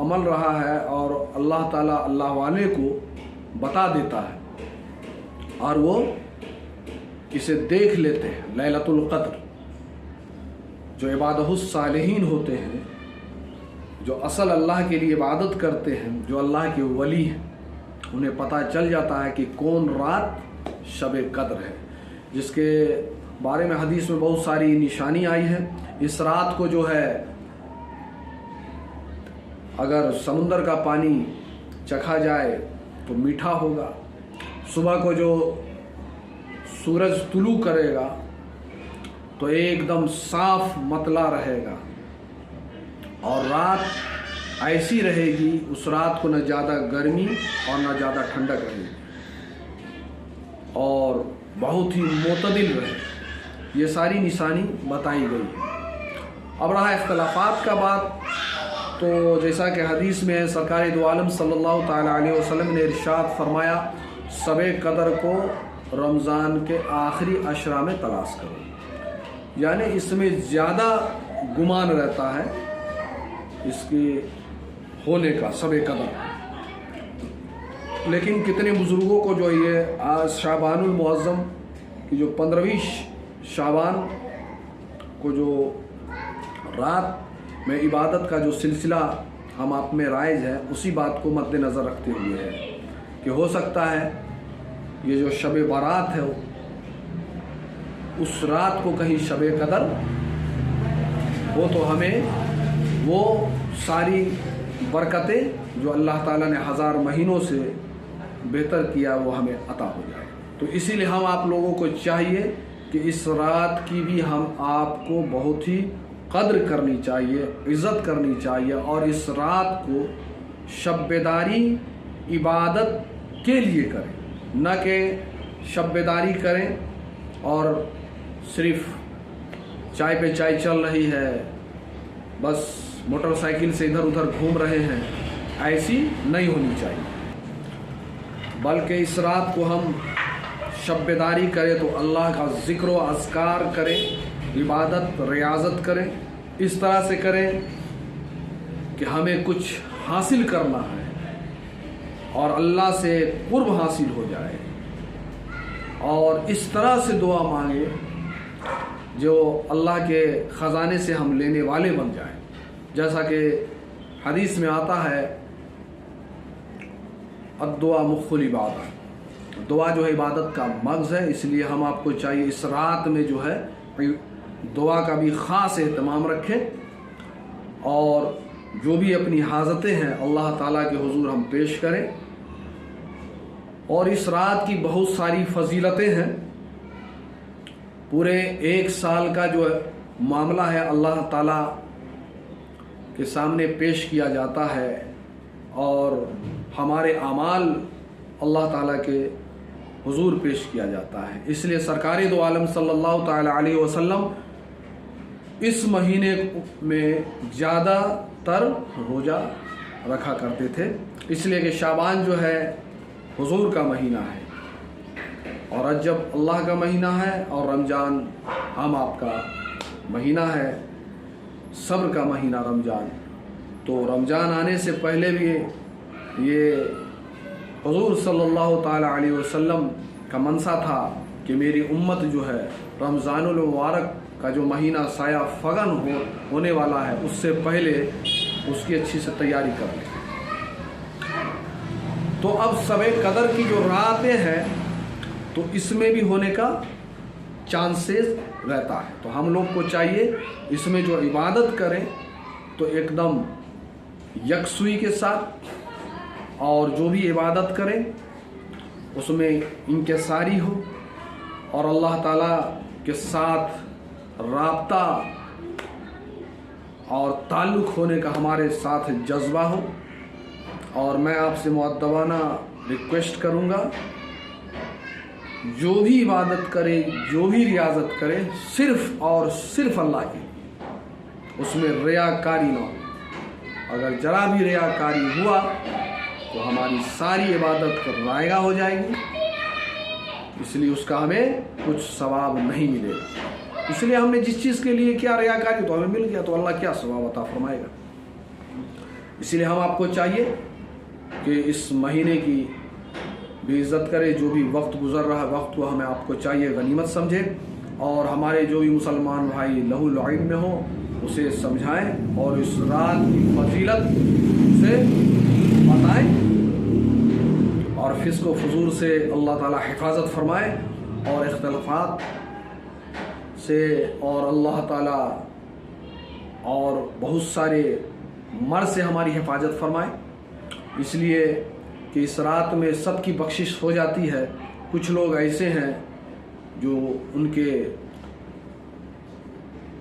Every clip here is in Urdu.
عمل رہا ہے اور اللہ تعالیٰ اللہ والے کو بتا دیتا ہے اور وہ اسے دیکھ لیتے ہیں. لیلۃ القدر جو عبادہ الصالحین ہوتے ہیں، جو اصل اللہ کے لیے عبادت کرتے ہیں، جو اللہ کے ولی ہیں، انہیں پتہ چل جاتا ہے کہ کون رات شب قدر ہے، جس کے بارے میں حدیث میں بہت ساری نشانی آئی ہے. اس رات کو جو ہے اگر سمندر کا پانی چکھا جائے تو میٹھا ہوگا. صبح کو جو سورج طلوع کرے گا تو ایک دم صاف مطلع رہے گا، اور رات ایسی رہے گی، اس رات کو نہ زیادہ گرمی اور نہ زیادہ ٹھنڈک رہے گی اور بہت ہی معتدل رہے. یہ ساری نشانی بتائی گئی ہے. اب رہا اختلافات کا بات، تو جیسا کہ حدیث میں سرکار دو عالم صلی اللہ تعالیٰ علیہ وسلم نے ارشاد فرمایا، شب قدر کو رمضان کے آخری عشرہ میں تلاش کرو. یعنی اس میں زیادہ گمان رہتا ہے اس کے ہونے کا، شب قدر. لیکن کتنے بزرگوں کو جو یہ آج شعبان المعظم کی جو 15ویں شعبان کو جو رات میں عبادت کا جو سلسلہ ہم آپ میں رائج ہے، اسی بات کو مد نظر رکھتے ہوئے ہے کہ ہو سکتا ہے یہ جو شب برات ہے اس رات کو کہیں شب قدر ہو تو ہمیں وہ ساری برکتیں جو اللہ تعالیٰ نے 1000 مہینوں سے بہتر کیا وہ ہمیں عطا ہو جائے. تو اسی لیے ہم آپ لوگوں کو چاہیے کہ اس رات کی بھی ہم آپ کو بہت ہی قدر کرنی چاہیے، عزت کرنی چاہیے، اور اس رات کو شب بیداری عبادت کے لیے کریں، نہ کہ شب بیداری کریں اور صرف چائے پہ چائے چل رہی ہے، بس موٹر سائیکل سے ادھر ادھر گھوم رہے ہیں. ایسی نہیں ہونی چاہیے، بلکہ اس رات کو ہم شب بیداری کریں تو اللہ کا ذکر و اذکار کریں، عبادت ریاضت کریں، اس طرح سے کریں کہ ہمیں کچھ حاصل کرنا ہے اور اللہ سے قرب حاصل ہو جائے، اور اس طرح سے دعا مانگے جو اللہ کے خزانے سے ہم لینے والے بن جائیں. جیسا کہ حدیث میں آتا ہے الدعاء مخ العبادہ، دعا جو ہے عبادت کا مغز ہے. اس لیے ہم آپ کو چاہیے اس رات میں جو ہے دعا کا بھی خاص اہتمام رکھیں، اور جو بھی اپنی حاجتیں ہیں اللہ تعالیٰ کے حضور ہم پیش کریں. اور اس رات کی بہت ساری فضیلتیں ہیں. پورے ایک سال کا جو معاملہ ہے اللہ تعالیٰ کے سامنے پیش کیا جاتا ہے، اور ہمارے اعمال اللہ تعالیٰ کے حضور پیش کیا جاتا ہے. اس لیے سرکار دو عالم صلی اللہ تعالیٰ علیہ وسلم اس مہینے میں زیادہ تر روزہ رکھا کرتے تھے، اس لیے کہ شعبان جو ہے حضور کا مہینہ ہے، اور رجب اللہ کا مہینہ ہے، اور رمضان ہم آپ کا مہینہ ہے، صبر کا مہینہ رمضان. تو رمضان آنے سے پہلے بھی یہ حضور صلی اللہ تعالیٰ علیہ وسلم کا منصا تھا کہ میری امت جو ہے رمضان المبارک کا جو مہینہ سایہ فگن ہونے والا ہے اس سے پہلے اس کی اچھی سے تیاری کر لیں. تو اب شب قدر کی جو راتیں ہیں تو اس میں بھی ہونے کا چانسز رہتا ہے. تو ہم لوگ کو چاہیے اس میں جو عبادت کریں تو ایک دم یکسوئی کے ساتھ، اور جو بھی عبادت کریں اس میں انکساری ہو، اور اللہ تعالیٰ کے ساتھ رابطہ اور تعلق ہونے کا ہمارے ساتھ جذبہ ہو. اور میں آپ سے مؤدبانہ ریکویسٹ کروں گا، جو بھی عبادت کرے، جو بھی ریاضت کرے، صرف اور صرف اللہ کے لیے، اس میں ریاکاری نہ ہو. اگر ذرا بھی ریاکاری ہوا تو ہماری ساری عبادت رائگاں ہو جائے گی، اس لیے اس کا ہمیں کچھ ثواب نہیں ملے گا. اس لیے ہم نے جس چیز کے لیے کیا ریاکاری تو ہمیں مل گیا، تو اللہ کیا ثواب عطا فرمائے گا. اس لیے ہم آپ کو چاہیے کہ اس مہینے کی بھی عزت کرے. جو بھی وقت گزر رہا ہے وقت کو ہمیں آپ کو چاہیے غنیمت سمجھے, اور ہمارے جو بھی مسلمان بھائی لہو لعب میں ہو اسے سمجھائیں اور اس رات کی فضیلت سے بتائیں, اور فسق و فجور سے اللہ تعالی حفاظت فرمائے, اور اختلافات سے اور اللہ تعالی اور بہت سارے مرض سے ہماری حفاظت فرمائے. اس لیے کہ اس رات میں سب کی بخشش ہو جاتی ہے. کچھ لوگ ایسے ہیں جو ان کے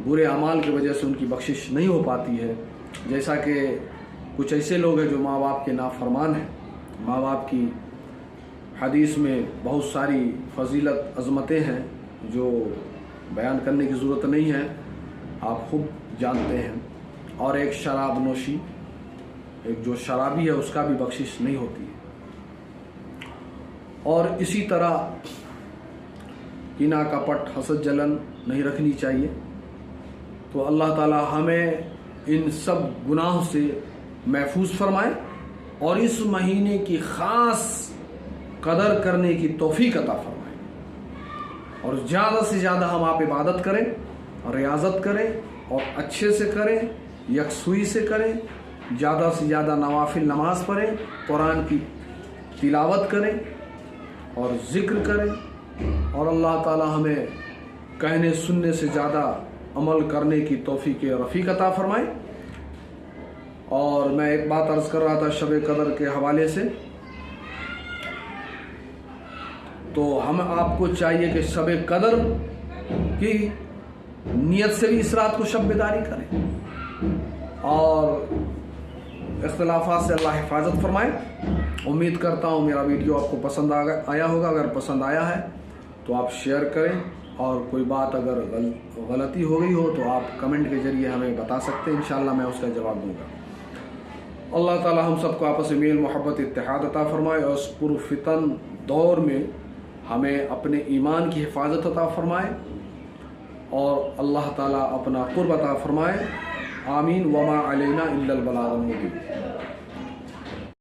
برے اعمال کی وجہ سے ان کی بخشش نہیں ہو پاتی ہے, جیسا کہ کچھ ایسے لوگ ہیں جو ماں باپ کے نافرمان ہیں. ماں باپ کی حدیث میں بہت ساری فضیلت عظمتیں ہیں جو بیان کرنے کی ضرورت نہیں ہے, آپ خود جانتے ہیں. اور ایک شراب نوشی, ایک جو شرابی ہے اس کا بھی بخشش نہیں ہوتی ہے. اور اسی طرح کینہ کپٹ حسد جلن نہیں رکھنی چاہیے. تو اللہ تعالی ہمیں ان سب گناہوں سے محفوظ فرمائے اور اس مہینے کی خاص قدر کرنے کی توفیق عطا فرمائے, اور زیادہ سے زیادہ ہم آپ عبادت کریں اور ریاضت کریں اور اچھے سے کریں, یکسوئی سے کریں, زیادہ سے زیادہ نوافل نماز پڑھیں, قرآن کی تلاوت کریں اور ذکر کریں, اور اللہ تعالی ہمیں کہنے سننے سے زیادہ عمل کرنے کی توفیق رفیق عطا فرمائے. اور میں ایک بات عرض کر رہا تھا شب قدر کے حوالے سے, تو ہم آپ کو چاہیے کہ شب قدر کی نیت سے بھی اس رات کو شب بیداری کریں, اور اختلافات سے اللہ حفاظت فرمائے. امید کرتا ہوں میرا ویڈیو آپ کو پسند آیا ہوگا. اگر پسند آیا ہے تو آپ شیئر کریں, اور کوئی بات اگر غلطی ہو گئی ہو تو آپ کمنٹ کے ذریعے ہمیں بتا سکتے ہیں, انشاءاللہ میں اس کا جواب دوں گا. اللہ تعالی ہم سب کو آپس میں میل محبت اتحاد عطا فرمائے, اور اس پرفتن دور میں ہمیں اپنے ایمان کی حفاظت عطا فرمائے, اور اللہ تعالی اپنا قرب عطا فرمائے. آمین. وما علینا الا البلاغ المبین.